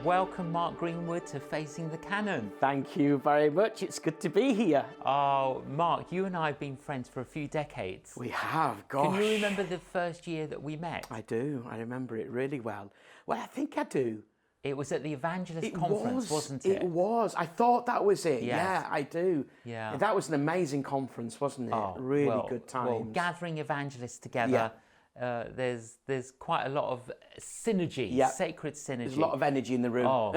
welcome Mark Greenwood to Facing the Canon. Thank you very much. It's good to be here. Oh, Mark, you and I have been friends for a few decades. We have, gosh. Can you remember the first year that we met? I do. I remember it really well. Well, I think I do. It was at the Evangelist conference, wasn't it? It was. I thought that was it. Yes. Yeah, I do. Yeah. That was an amazing conference, wasn't it? Really good times. Well, gathering evangelists together, there's quite a lot of synergy, sacred synergy. There's a lot of energy in the room. Oh.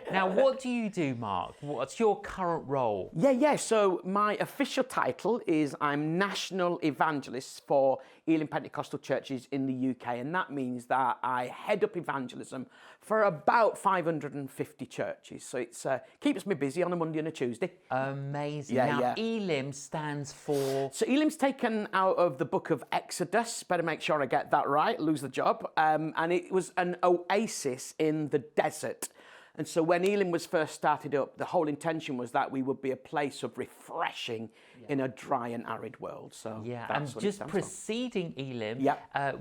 Now, what do you do, Mark? What's your current role? So my official title is I'm National Evangelist for Elim Pentecostal churches in the UK, and that means that I head up evangelism for about 550 churches. So it keeps me busy on a Monday and a Tuesday. Amazing. Now, Elim stands for... So Elim's taken out of the book of Exodus. Better make sure I get that right, lose the job. And it was an oasis in the desert. And so when Elim was first started up, the whole intention was that we would be a place of refreshing in a dry and arid world. So and just preceding Elim,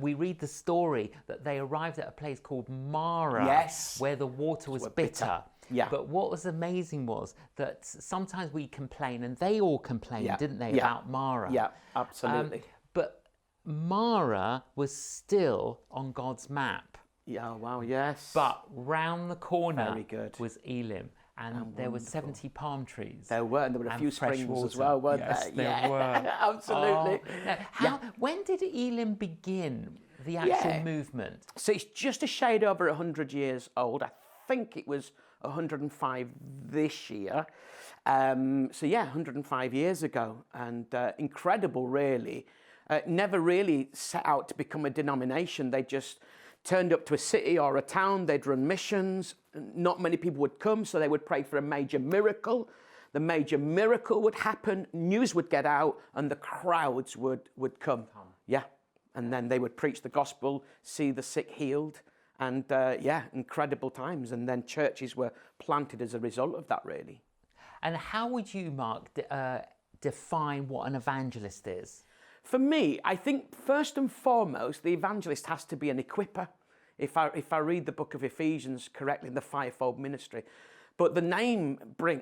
we read the story that they arrived at a place called Mara, where the water was bitter. Yeah. But what was amazing was that sometimes we complain, and they all complained, didn't they, about Mara? Yeah, absolutely. But Mara was still on God's map. Yeah, wow, yes. But round the corner was Elim, and there were 70 palm trees. There were, and there were a few springs as well, weren't there? Yes, there were. Absolutely. Now, when did Elim begin the actual movement? So it's just a shade over 100 years old. I think it was 105 this year. 105 years ago, and incredible, really. Never really set out to become a denomination. They just turned up to a city or a town, they'd run missions, not many people would come, so they would pray for a major miracle. The major miracle would happen, news would get out, and the crowds would come. Yeah, and then they would preach the gospel, see the sick healed, and incredible times. And then churches were planted as a result of that, really. And how would you, Mark, define what an evangelist is? For me, I think first and foremost, the evangelist has to be an equipper. If I read the book of Ephesians correctly, the fivefold ministry. But the name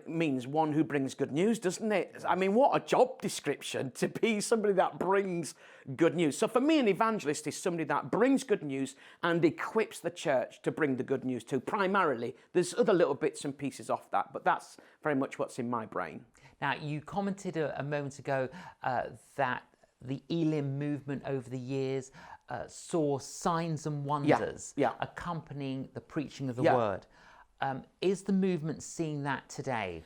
means one who brings good news, doesn't it? I mean, what a job description to be somebody that brings good news. So for me, an evangelist is somebody that brings good news and equips the church to bring the good news to. Primarily, there's other little bits and pieces off that, but that's very much what's in my brain. Now, you commented a moment ago that the Elim movement over the years saw signs and wonders accompanying the preaching of the word. Is the movement seeing that today?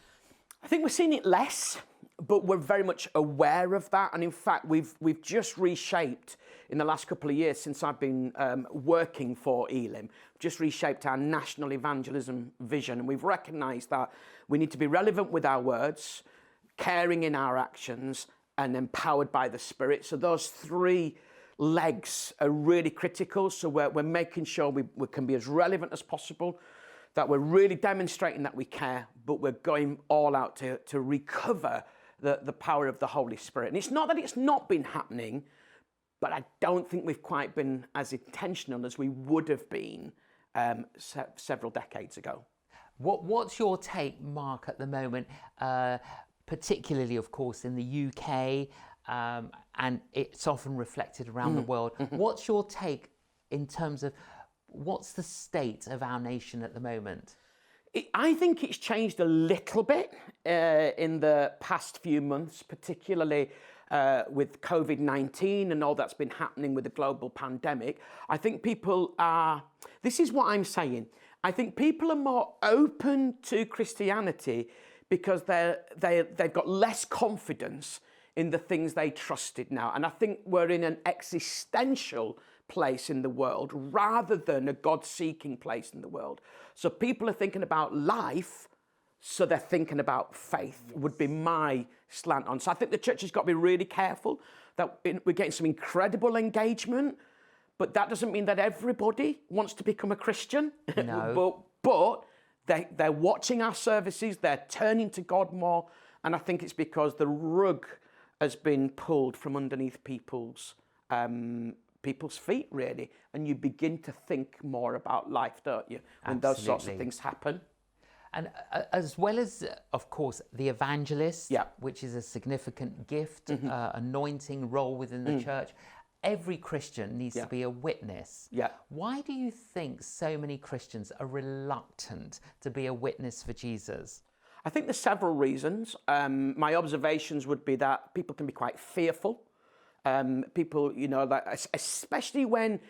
I think we're seeing it less, but we're very much aware of that. And in fact, we've just reshaped in the last couple of years since I've been working for Elim, just reshaped our national evangelism vision. And we've recognised that we need to be relevant with our words, caring in our actions, and empowered by the Spirit. So those three legs are really critical. So we're making sure we can be as relevant as possible, that we're really demonstrating that we care, but we're going all out to recover the power of the Holy Spirit. And it's not that it's not been happening, but I don't think we've quite been as intentional as we would have been several decades ago. What's your take, Mark, at the moment? Particularly, of course, in the UK, and it's often reflected around the world. What's your take in terms of what's the state of our nation at the moment? I think it's changed a little bit in the past few months, particularly with COVID-19 and all that's been happening with the global pandemic. I think people are, this is what I'm saying, I think people are more open to Christianity because they've got less confidence in the things they trusted now. And I think we're in an existential place in the world rather than a God-seeking place in the world. So people are thinking about life, so they're thinking about faith, would be my slant on. So I think the church has got to be really careful that we're getting some incredible engagement, but that doesn't mean that everybody wants to become a Christian. No. but they're watching our services, they're turning to God more, and I think it's because the rug has been pulled from underneath people's people's feet, really. And you begin to think more about life, don't you, when those sorts of things happen. And as well as, of course, the evangelist, Yeah. which is a significant gift, anointing role within the church, every Christian needs to be a witness. Yeah. Why do you think so many Christians are reluctant to be a witness for Jesus? I think there's several reasons. My observations would be that people can be quite fearful. People, you know, like, especially when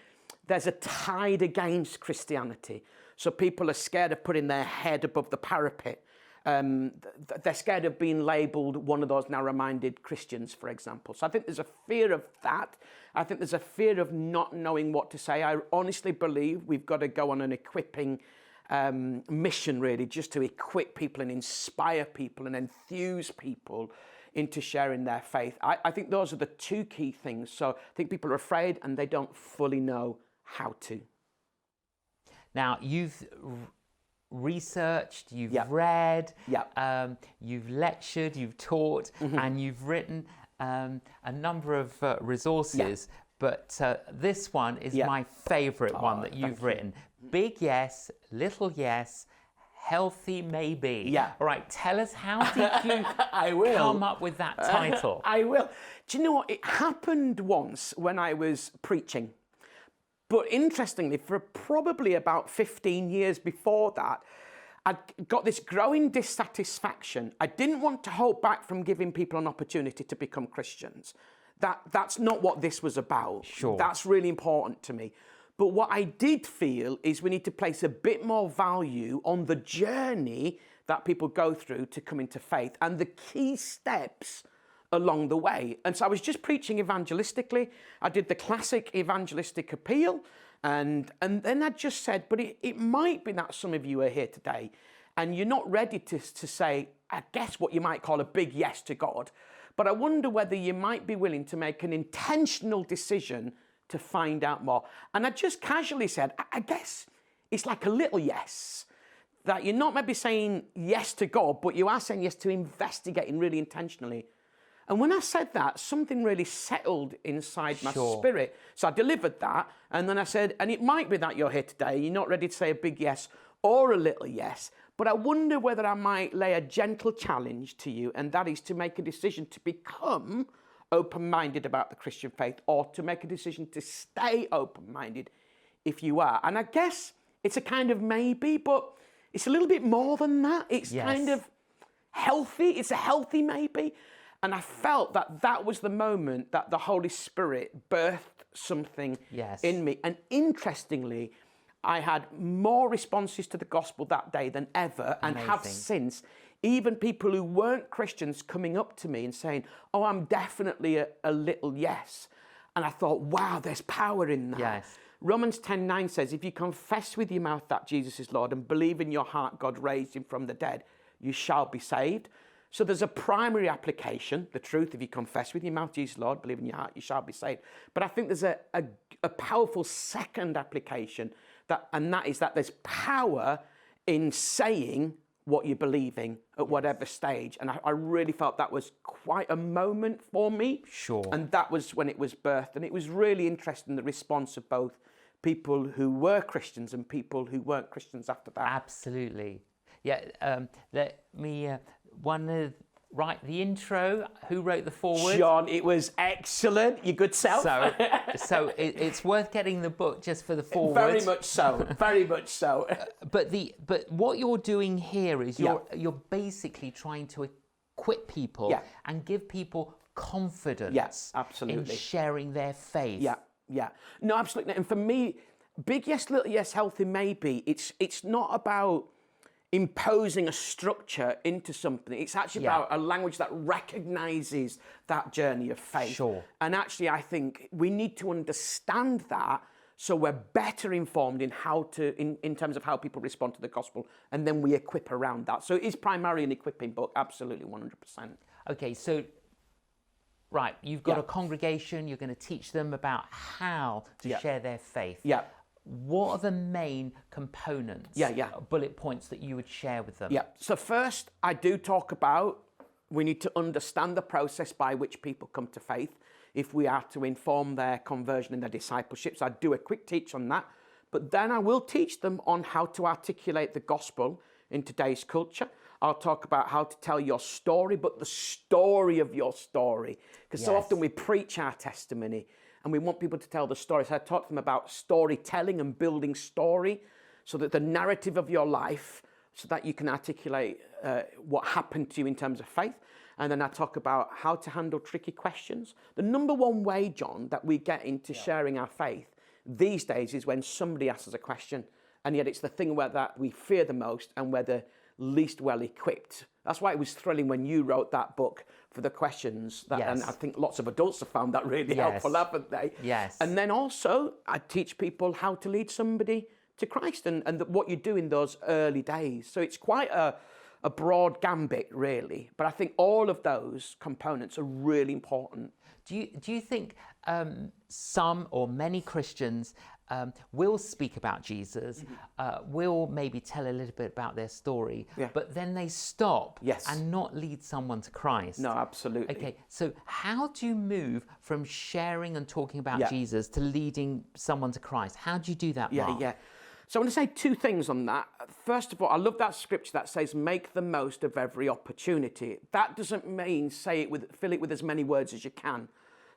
there's a tide against Christianity. So people are scared of putting their head above the parapet. They're scared of being labelled one of those narrow-minded Christians, for example. So I think there's a fear of that. I think there's a fear of not knowing what to say. I honestly believe we've got to go on an equipping mission, really, just to equip people and inspire people and enthuse people into sharing their faith. I think those are the two key things. So I think people are afraid and they don't fully know how to. Now, you've researched, you've read, you've lectured, you've taught, and you've written a number of resources. But this one is my favourite one that you've written. Big yes, little yes, healthy maybe. Yeah. All right, tell us, how did you come up with that title? I will. Do you know what? It happened once when I was preaching. But interestingly, for probably about 15 years before that, I'd got this growing dissatisfaction. I didn't want to hold back from giving people an opportunity to become Christians. That's not what this was about. Sure. That's really important to me. But what I did feel is we need to place a bit more value on the journey that people go through to come into faith and the key steps along the way. And so I was just preaching evangelistically. I did the classic evangelistic appeal. And then I just said, but it might be that some of you are here today and you're not ready to say, I guess what you might call a big yes to God. But I wonder whether you might be willing to make an intentional decision to find out more. And I just casually said, I guess it's like a little yes. That you're not maybe saying yes to God, but you are saying yes to investigating really intentionally. And when I said that, something really settled inside my spirit. So I delivered that. And then I said, and it might be that you're here today, you're not ready to say a big yes or a little yes, but I wonder whether I might lay a gentle challenge to you, and that is to make a decision to become open-minded about the Christian faith, or to make a decision to stay open-minded if you are. And I guess it's a kind of maybe, but it's a little bit more than that. It's kind of healthy. It's a healthy maybe. And I felt that that was the moment that the Holy Spirit birthed something in me. And interestingly, I had more responses to the gospel that day than ever, and have since. Even people who weren't Christians coming up to me and saying, oh, I'm definitely a little yes. And I thought, wow, there's power in that. Yes. Romans 10:9 says, if you confess with your mouth that Jesus is Lord and believe in your heart God raised him from the dead, you shall be saved. So there's a primary application, the truth, if you confess with your mouth Jesus is Lord, believe in your heart, you shall be saved. But I think there's a powerful second application, and that is that there's power in saying what you're believing at whatever stage. And I really felt that was quite a moment for me. Sure. And that was when it was birthed. And it was really interesting, the response of both people who were Christians and people who weren't Christians after that. Absolutely. Yeah, let me, write the intro. Who wrote the foreword? John, it was excellent. Your good self. So it's worth getting the book just for the foreword. Very much so. Very much so. But what you're doing here is you're basically trying to equip people and give people confidence in sharing their faith. Yeah. No, absolutely. And for me, big yes, little yes, healthy maybe. It's not about imposing a structure into something. It's actually about a language that recognizes that journey of faith. Sure. And actually, I think we need to understand that so we're better informed in how to, in terms of how people respond to the gospel, and then we equip around that. So it is primarily an equipping book, absolutely 100%. Okay, so right, you've got a congregation, you're going to teach them about how to share their faith. Yeah. What are the main components, bullet points that you would share with them? Yeah, so first I do talk about we need to understand the process by which people come to faith. if we are to inform their conversion and their discipleship. So I do a quick teach on that. But then I will teach them on how to articulate the gospel in today's culture. I'll talk about how to tell your story, but the story of your story. Because so often we preach our testimony and we want people to tell the story. So I taught them about storytelling and building story, so that the narrative of your life, so that you can articulate what happened to you in terms of faith. And then I talk about how to handle tricky questions. The number one way, John, that we get into sharing our faith these days is when somebody asks us a question, and yet it's the thing where that we fear the most and we're the least well equipped. That's why it was thrilling when you wrote that book for the questions. And I think lots of adults have found that really helpful, haven't they? Yes. And then also I teach people how to lead somebody to Christ and what you do in those early days. So it's quite a broad gambit, really. But I think all of those components are really important. Do you think some or many Christians will speak about Jesus, will maybe tell a little bit about their story, but then they stop and not lead someone to Christ? No, absolutely. Okay, so how do you move from sharing and talking about Jesus to leading someone to Christ? How do you do that, Mark? So I want to say two things on that. First of all, I love that scripture that says, make the most of every opportunity. That doesn't mean fill it with as many words as you can.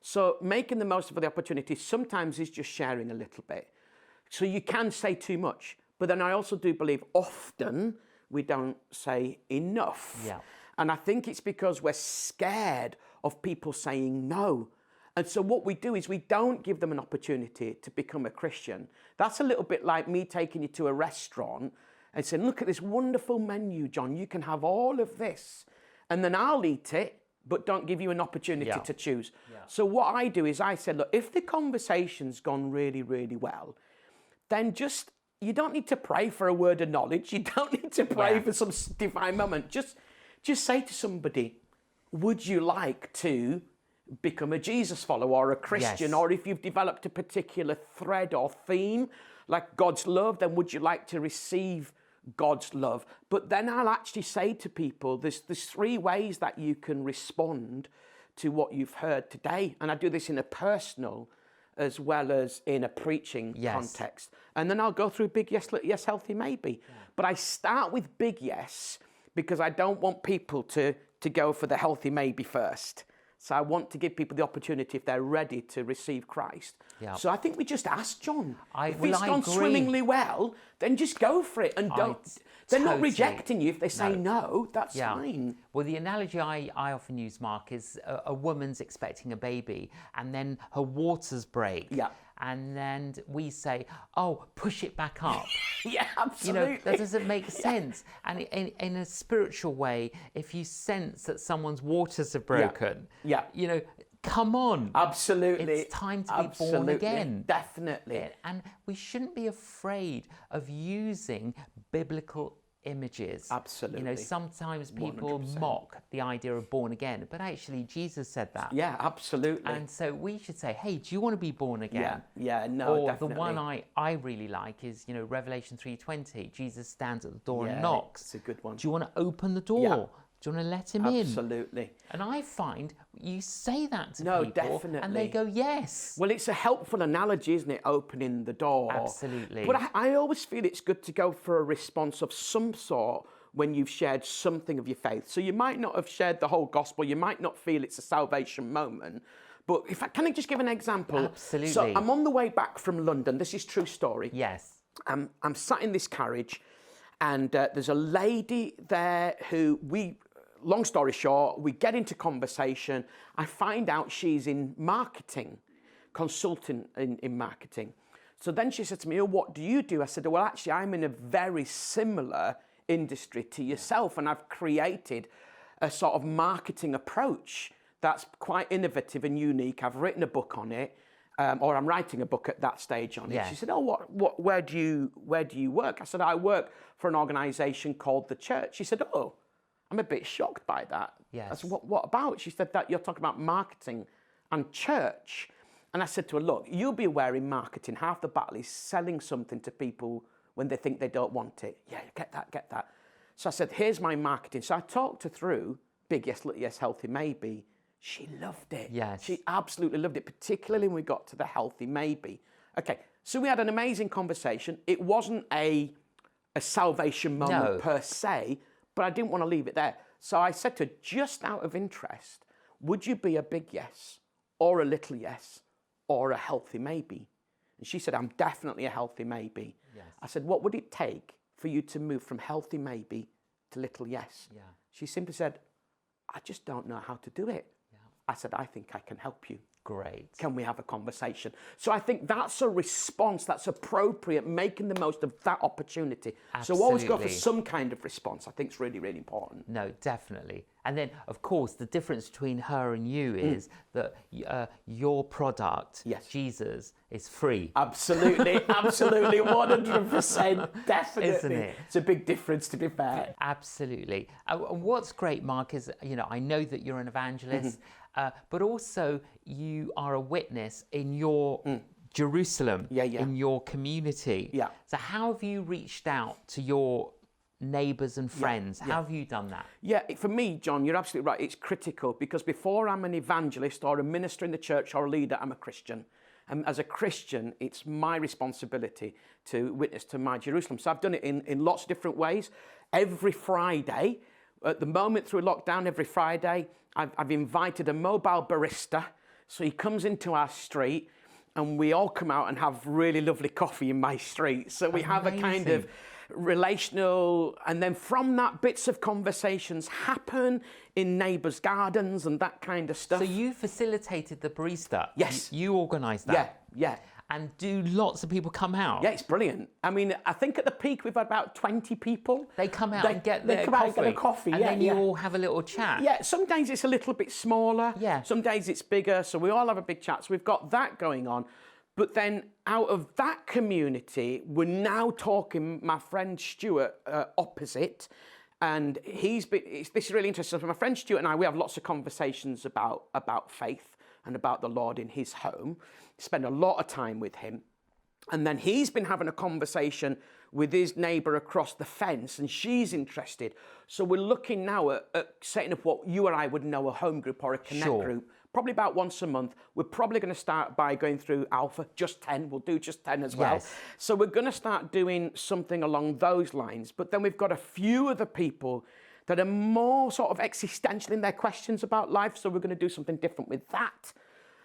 So making the most of the opportunity sometimes is just sharing a little bit. So you can say too much. But then I also do believe often we don't say enough. Yeah. And I think it's because we're scared of people saying no. And so what we do is we don't give them an opportunity to become a Christian. That's a little bit like me taking you to a restaurant and saying, look at this wonderful menu, John. You can have all of this. And then I'll eat it, but don't give you an opportunity to choose. So what I do is I say, look, if the conversation's gone really, really well, then you don't need to pray for a word of knowledge. You don't need to pray for some divine moment. Just say to somebody, would you like to become a Jesus follower or a Christian? Or if you've developed a particular thread or theme, like God's love, then would you like to receive God's love? But then I'll actually say to people, there's three ways that you can respond to what you've heard today. And I do this in a personal as well as in a preaching context. And then I'll go through big yes, healthy maybe. But I start with big yes because I don't want people to go for the healthy maybe first. So I want to give people the opportunity if they're ready to receive Christ. So I think we just ask, John. If it's gone swimmingly well, then just go for it. And they're not rejecting you if they say no, that's fine. Well, the analogy I often use, Mark, is a woman's expecting a baby and then her waters break. And then we say, oh, push it back up. Absolutely. That doesn't make sense. And in a spiritual way, if you sense that someone's waters are broken, come on. Absolutely. It's time to be born again. Definitely. And we shouldn't be afraid of using biblical images. Absolutely. Sometimes people 100%. Mock the idea of born again, but actually Jesus said that. Yeah, absolutely. And so we should say, hey, do you want to be born again? Definitely. The one I really like is, Revelation 3:20. Jesus stands at the door and knocks. It's a good one. Do you want to open the door? Do you want to let him in? Absolutely. And I find you say that to people definitely. and they go, yes. Well, it's a helpful analogy, isn't it? Opening the door. Absolutely. But I always feel it's good to go for a response of some sort when you've shared something of your faith. So you might not have shared the whole gospel. You might not feel it's a salvation moment. But can I just give an example? Absolutely. So I'm on the way back from London. This is true story. Yes. I'm sat in this carriage and there's a lady there who long story short, we get into conversation. I find out she's in marketing, consultant in marketing. So then she said to me, oh, what do you do? I said, well, actually, I'm in a very similar industry to yourself, and I've created a sort of marketing approach that's quite innovative and unique. I've written a book on it, or I'm writing a book at that stage on it. She said, oh, where do you work? I said, I work for an organisation called The Church. She said, oh, I'm a bit shocked by that. Yes. I said, what about? She said that you're talking about marketing and church. And I said to her, look, you'll be aware in marketing, half the battle is selling something to people when they think they don't want it. Yeah, get that. So I said, here's my marketing. So I talked her through big yes, healthy maybe, She loved it. Yes. She absolutely loved it, particularly when we got to the healthy maybe. Okay, so we had an amazing conversation. It wasn't a salvation moment per se, but I didn't want to leave it there. So I said to her, just out of interest, would you be a big yes or a little yes or a healthy maybe? And she said, I'm definitely a healthy maybe. Yes. I said, what would it take for you to move from healthy maybe to little yes? Yeah. She simply said, I just don't know how to do it. Yeah. I said, I think I can help you. Great. Can we have a conversation? So I think that's a response that's appropriate, making the most of that opportunity. Absolutely. So always go for some kind of response. I think it's really, really important. No, definitely. And then, of course, the difference between her and you is that your product, Jesus, is free. Absolutely, absolutely, 100%, definitely. Isn't it? It's a big difference, to be fair. Absolutely. What's great, Mark, is, I know that you're an evangelist, but also you are a witness in your Jerusalem, in your community. Yeah. So how have you reached out to your neighbours and friends? How have you done that? Yeah, for me, John, you're absolutely right. It's critical because before I'm an evangelist or a minister in the church or a leader, I'm a Christian. And as a Christian, it's my responsibility to witness to my Jerusalem. So I've done it in lots of different ways. Every Friday, at the moment through lockdown, every Friday, I've invited a mobile barista. So he comes into our street and we all come out and have really lovely coffee in my street. So we have a kind of relational, and then from that, bits of conversations happen in neighbours' gardens and that kind of stuff. So you facilitated the barista? Yes. You organised that? Yeah. And do lots of people come out? Yeah, it's brilliant. I mean, I think at the peak we've had about 20 people. They come out and get their coffee. coffee. Out and get a coffee, and then you all have a little chat. Yeah, some days it's a little bit smaller. Yeah. Some days it's bigger, so we all have a big chat. So we've got that going on. But then out of that community, we're now talking, my friend Stuart opposite, and this is really interesting. So my friend Stuart and I, we have lots of conversations about faith and about the Lord in his home. Spend a lot of time with him. And then he's been having a conversation with his neighbour across the fence, and she's interested. So we're looking now at setting up what you or I would know a home group or a connect group, probably about once a month. We're probably going to start by going through Alpha, just 10. We'll do just 10 as well. Yes. So we're going to start doing something along those lines. But then we've got a few other people that are more sort of existential in their questions about life. So we're going to do something different with that.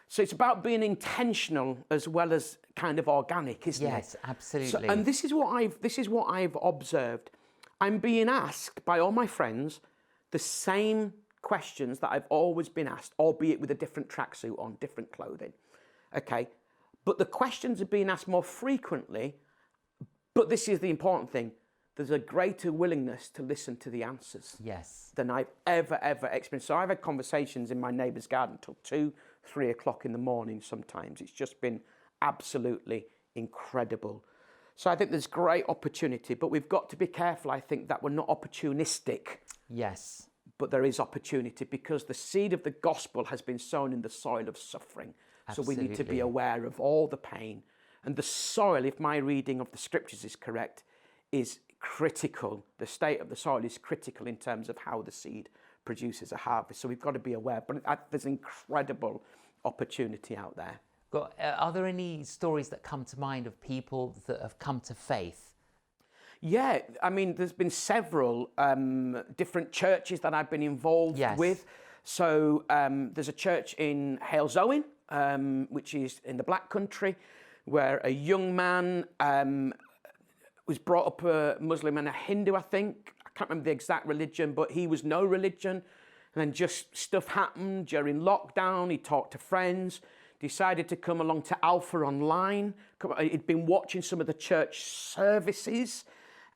So it's about being intentional as well as kind of organic, isn't it? Yes, absolutely. So, and this is what I've observed. I'm being asked by all my friends the same questions that I've always been asked, albeit with a different tracksuit on, different clothing. Okay, but the questions are being asked more frequently. But this is the important thing: there's a greater willingness to listen to the answers. Yes. Than I've ever experienced. So I've had conversations in my neighbour's garden till 2-3 o'clock in the morning sometimes. It's just been absolutely incredible. So I think there's great opportunity, but we've got to be careful, I think, that we're not opportunistic. Yes. But there is opportunity because the seed of the gospel has been sown in the soil of suffering. Absolutely. So we need to be aware of all the pain. And the soil, if my reading of the scriptures is correct, is critical. The state of the soil is critical in terms of how the seed produces a harvest. So we've got to be aware. But there's incredible opportunity out there. Are there any stories that come to mind of people that have come to faith? Yeah, I mean, there's been several different churches that I've been involved with. So there's a church in Hales Owen, which is in the Black Country, where a young man was brought up a Muslim and a Hindu, I think. I can't remember the exact religion, but he was no religion. And then just stuff happened during lockdown. He talked to friends, decided to come along to Alpha Online. He'd been watching some of the church services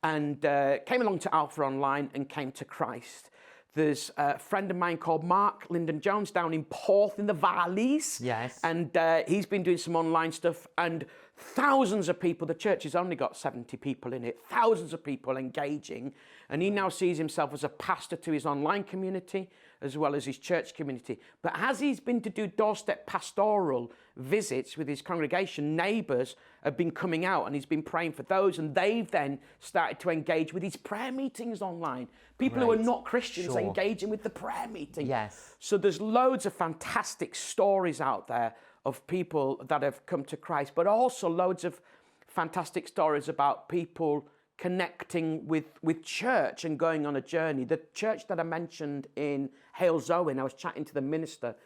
and came along to Alpha Online and came to Christ. There's a friend of mine called Mark Jones down in Porth in the Valleys. Yes. And he's been doing some online stuff. And thousands of people. The church has only got 70 people in it, thousands of people engaging. And he now sees himself as a pastor to his online community as well as his church community. But as he's been to do doorstep pastoral visits with his congregation, neighbours have been coming out and he's been praying for those. And they've then started to engage with his prayer meetings online. People who are not Christians engaging with the prayer meeting. Yes. So there's loads of fantastic stories out there of people that have come to Christ, but also loads of fantastic stories about people connecting with church and going on a journey. The church that I mentioned in Hales Owen, I was chatting to the minister,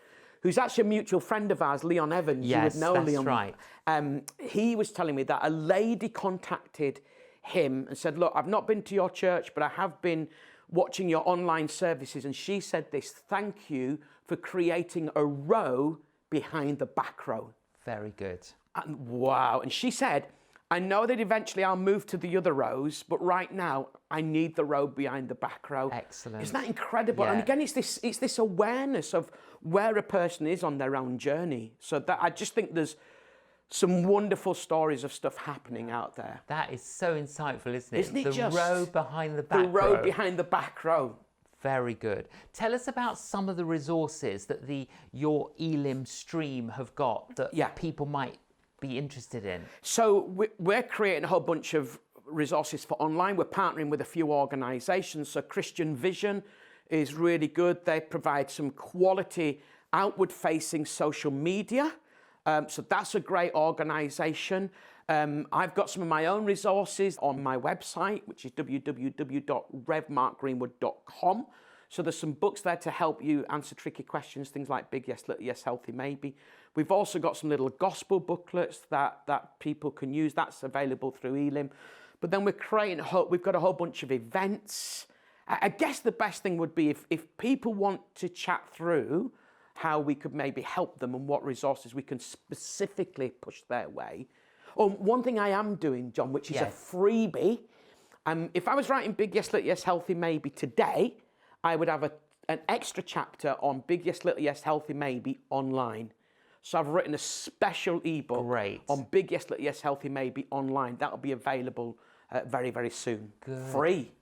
who's actually a mutual friend of ours, Leon Evans. Yes, you would know that's Leon. right. He was telling me that a lady contacted him and said, look, I've not been to your church, but I have been watching your online services. And she said this, thank you for creating a row behind the back row. Very good. And wow. And she said, I know that eventually I'll move to the other rows, but right now I need the row behind the back row. Excellent. Isn't that incredible? Yeah. And again, it's this awareness of where a person is on their own journey. So that I just think there's some wonderful stories of stuff happening out there. That is so insightful, isn't it? Isn't it the just row behind the back row. The row behind the back row. Very good. Tell us about some of the resources that your Elim stream have got that people might be interested in. So we're creating a whole bunch of resources for online. We're partnering with a few organisations. So Christian Vision is really good. They provide some quality outward-facing social media. So that's a great organisation. I've got some of my own resources on my website, which is www.revmarkgreenwood.com. So there's some books there to help you answer tricky questions, things like Big Yes, Little Yes, Healthy Maybe. We've also got some little gospel booklets that people can use. That's available through Elim. But then we've got a whole bunch of events. I guess the best thing would be if people want to chat through how we could maybe help them and what resources we can specifically push their way. One thing I am doing, John, which is a freebie. If I was writing Big Yes, Little Yes, Healthy Maybe today, I would have an extra chapter on Big Yes, Little Yes, Healthy Maybe online. So I've written a special ebook on Big Yes, Little Yes, Healthy Maybe online. That'll be available very, very soon. Good. Free.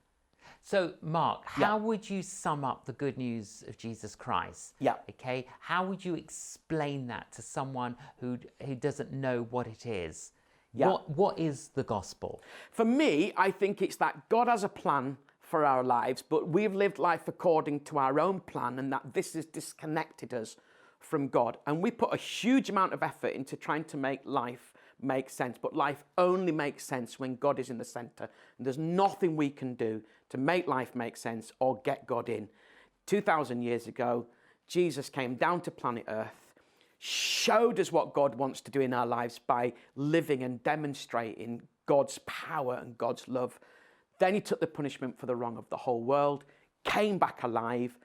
So, Mark, how would you sum up the good news of Jesus Christ? Yeah. Okay. How would you explain that to someone who doesn't know what it is? Yeah. What is the gospel? For me, I think it's that God has a plan for our lives, but we've lived life according to our own plan, and that this has disconnected us from God. And we put a huge amount of effort into trying to make life make sense, but life only makes sense when God is in the center. And there's nothing we can do to make life make sense or get God in. 2,000 years ago, Jesus came down to planet Earth, showed us what God wants to do in our lives by living and demonstrating God's power and God's love. Then he took the punishment for the wrong of the whole world, came back alive,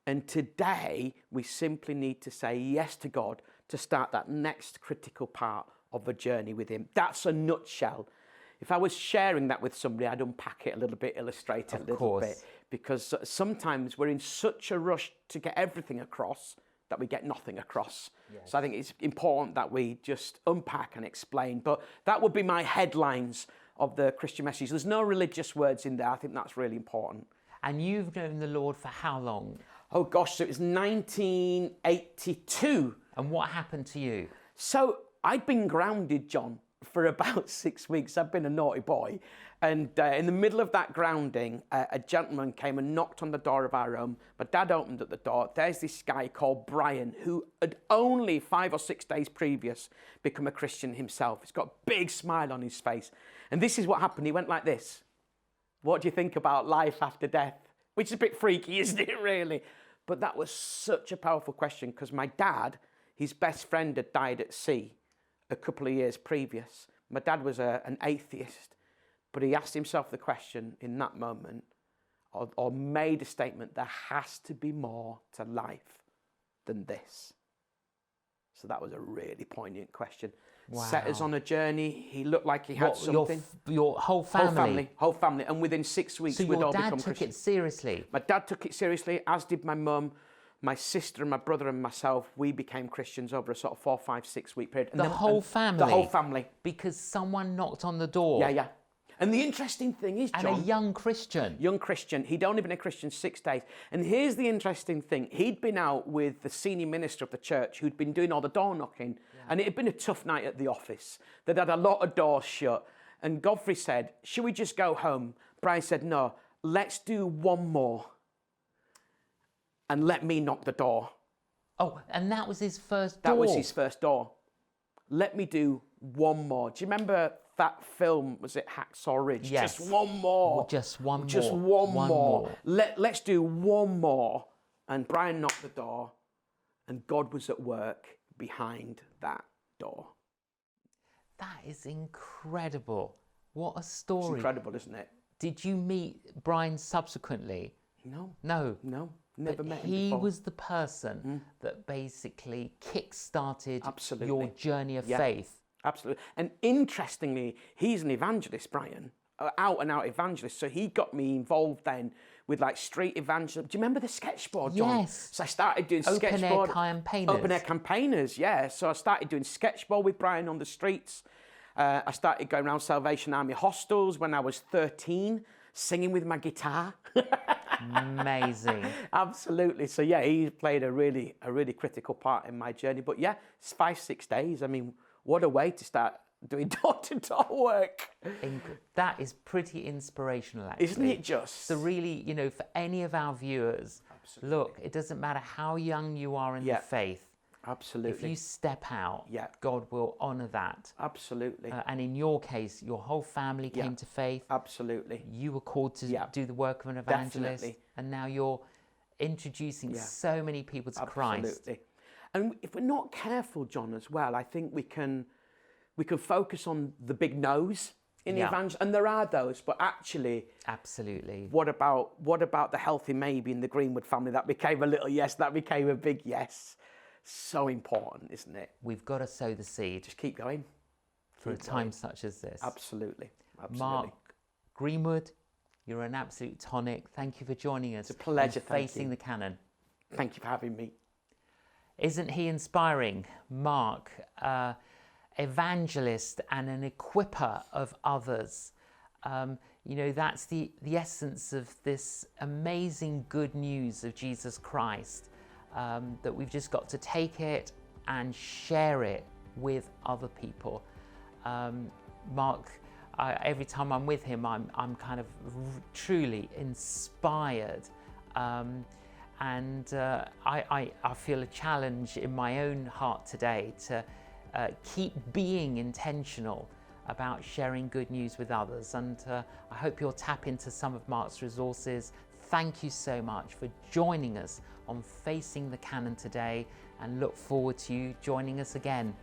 and today we simply need to say yes to God to start that next critical part of the journey with him. That's a nutshell. If I was sharing that with somebody, I'd unpack it a little bit, illustrate it a little bit, because sometimes we're in such a rush to get everything across that we get nothing across. Yes. So I think it's important that we just unpack and explain. But that would be my headlines of the Christian message. There's no religious words in there. I think that's really important. And you've known the Lord for how long? Oh gosh, so it was 1982. And what happened to you? So I'd been grounded, John, for about 6 weeks. I've been a naughty boy. And in the middle of that grounding, a gentleman came and knocked on the door of our home. My dad opened up the door. There's this guy called Brian, who had only 5 or 6 days previous become a Christian himself. He's got a big smile on his face. And this is what happened. He went like this. What do you think about life after death? Which is a bit freaky, isn't it, really? But that was such a powerful question, because my dad, his best friend, had died at sea a couple of years previous. My dad was an atheist, but he asked himself the question in that moment, or made a statement, there has to be more to life than this. So that was a really poignant question. Wow. Set us on a journey. He looked like he had something. Your whole family? Whole family. And within 6 weeks, we'd all become Christians. So your dad took it seriously? My dad took it seriously, as did my mum. my sister and my brother and myself, we became Christians over a sort of 4, 5, 6 week period. And The whole family? The whole family. Because someone knocked on the door. Yeah, yeah. And the interesting thing is, John... And a young Christian. Young Christian. He'd only been a Christian 6 days. And here's the interesting thing. He'd been out with the senior minister of the church who'd been doing all the door knocking. Yeah. And it had been a tough night at the office. They'd had a lot of doors shut. And Godfrey said, should we just go home? Brian said, no, let's do one more. And let me knock the door. Oh, and that was his first door? That was his first door. Let me do one more. Do you remember that film, was it Hacksaw Ridge? Yes. Just one more. Just one more. Just one more. Let's do one more. And Brian knocked the door, and God was at work behind that door. That is incredible. What a story. It's incredible, isn't it? Did you meet Brian subsequently? No. No. No. Never met him He before. was the person that basically kick-started Absolutely. your journey of faith. Absolutely. And interestingly, he's an evangelist, Brian, out and out evangelist. So he got me involved then with like street evangelism. Do you remember the sketchboard, John? Yes. So I started doing Open-air sketchboard. campaigners. Open-air campaigners, yeah. So I started doing sketchboard with Brian on the streets. I started going around Salvation Army hostels when I was 13, singing with my guitar. Amazing. Absolutely. So yeah, he played a really critical part in my journey. But yeah, it's 5, 6 days. I mean, what a way to start doing door-to-door work. That is pretty inspirational, actually. Isn't it just? So really, you know, for any of our viewers, look, it doesn't matter how young you are in the faith. Absolutely. If you step out, God will honour that. Absolutely. And in your case, your whole family came to faith. Absolutely. You were called to do the work of an evangelist. Definitely. And now you're introducing so many people to Christ. Absolutely. And if we're not careful, John, as well, I think we can focus on the big no's in the evangelism. And there are those, but actually... Absolutely. What about the healthy maybe in the Greenwood family? That became a little yes, that became a big yes. So important, isn't it? We've got to sow the seed. Just keep going. For a time such as this. Absolutely. Absolutely. Mark Greenwood, you're an absolute tonic. Thank you for joining us. It's a pleasure. Facing the Canon. Thank you for having me. Isn't he inspiring? Mark, evangelist and an equipper of others. You know, that's the essence of this amazing good news of Jesus Christ. That we've just got to take it and share it with other people. Mark, every time I'm with him, I'm kind of truly inspired. And I feel a challenge in my own heart today to keep being intentional about sharing good news with others. And I hope you'll tap into some of Mark's resources. Thank you so much for joining us on Facing the Canon today, and look forward to you joining us again.